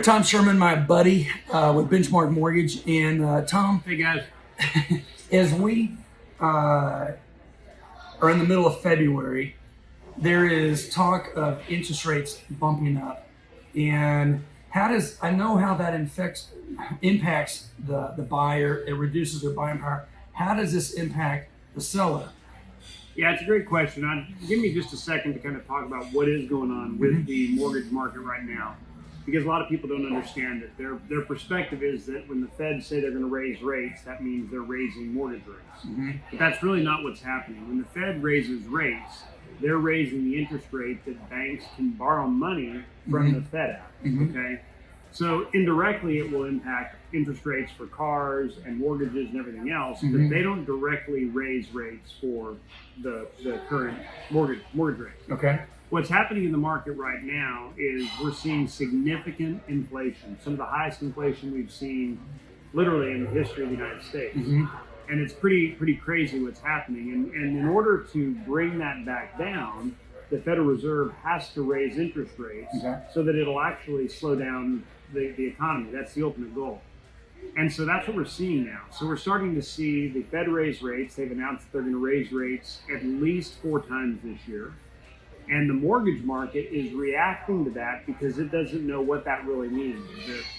Tom Sherman, my buddy with Benchmark Mortgage. And Tom, Hey guys. as we are in the middle of February, there is talk of interest rates bumping up. And I know how that impacts the buyer. It reduces their buying power. How does this impact the seller? Yeah, it's a great question. Give me just a second to kind of talk about what is going on with the mortgage market right now. Because a lot of people don't understand that their perspective is that when the Fed say they're going to raise rates, that means they're raising mortgage rates. But that's really not what's happening. When the Fed raises rates, they're raising the interest rate that banks can borrow money from the Fed at. Okay, so indirectly it will impact interest rates for cars and mortgages and everything else, but they don't directly raise rates for the current mortgage rates. Okay. What's happening in the market right now is we're seeing significant inflation, some of the highest inflation we've seen literally in the history of the United States. And it's pretty crazy what's happening. And in order to bring that back down, the Federal Reserve has to raise interest rates so that it'll actually slow down the economy. That's the ultimate goal. And so that's what we're seeing now. So we're starting to see the Fed raise rates. They've announced that they're going to raise rates at least 4 times this year. And the mortgage market is reacting to that because it doesn't know what that really means.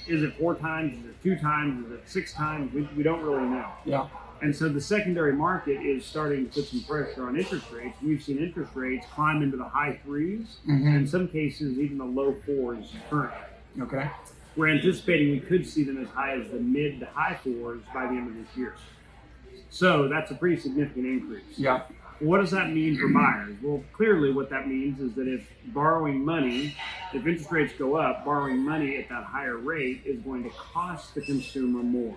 Is it 4 times? Is it 2 times? Is it 6 times? We don't really know. Yeah. And so the secondary market is starting to put some pressure on interest rates. We've seen interest rates climb into the high 3s, and in some cases even the low 4s currently. Okay. We're anticipating we could see them as high as the mid to high 4s by the end of this year. So that's a pretty significant increase. Yeah. What does that mean for buyers? Well, clearly what that means is that if interest rates go up, borrowing money at that higher rate is going to cost the consumer more,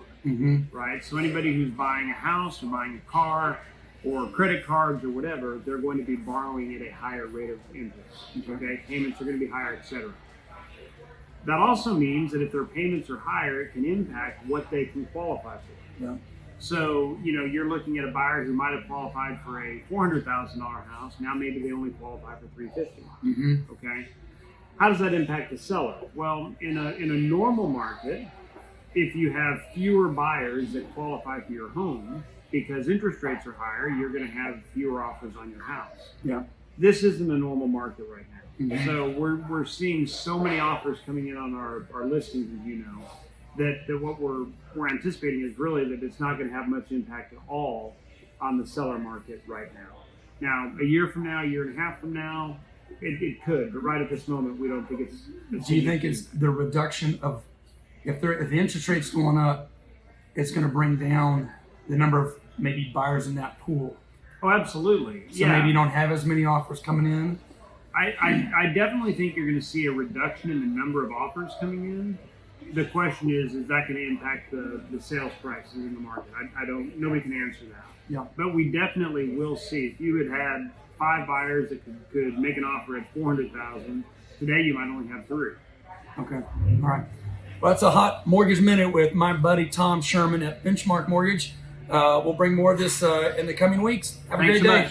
right? So anybody who's buying a house or buying a car or credit cards or whatever, they're going to be borrowing at a higher rate of interest, okay? Payments are going to be higher, etc. That also means that if their payments are higher, it can impact what they can qualify for. Yeah. So, you're looking at a buyer who might have qualified for a $400,000 house. Now maybe they only qualify for $350,000. Okay. How does that impact the seller? Well, in a normal market, if you have fewer buyers that qualify for your home because interest rates are higher, you're going to have fewer offers on your house. Yeah. This isn't a normal market right now. So we're seeing so many offers coming in on our listings, as you know, that what we're anticipating is really that it's not going to have much impact at all on the seller market right now. Now, a year from now, a year and a half from now, it could, but right at this moment, we don't think it's. Do you think it's the reduction of if the interest rate's going up, it's going to bring down the number of maybe buyers in that pool? Oh, absolutely. So maybe you don't have as many offers coming in. I definitely think you're going to see a reduction in the number of offers coming in. The question is that going to impact the sales prices in the market? Nobody can answer that. Yeah. But we definitely will see. If you had 5 buyers that could make an offer at $400,000, today you might only have 3. Okay. All right. Well, that's a hot mortgage minute with my buddy Tom Sherman at Benchmark Mortgage. We'll bring more of this in the coming weeks. Have a great day.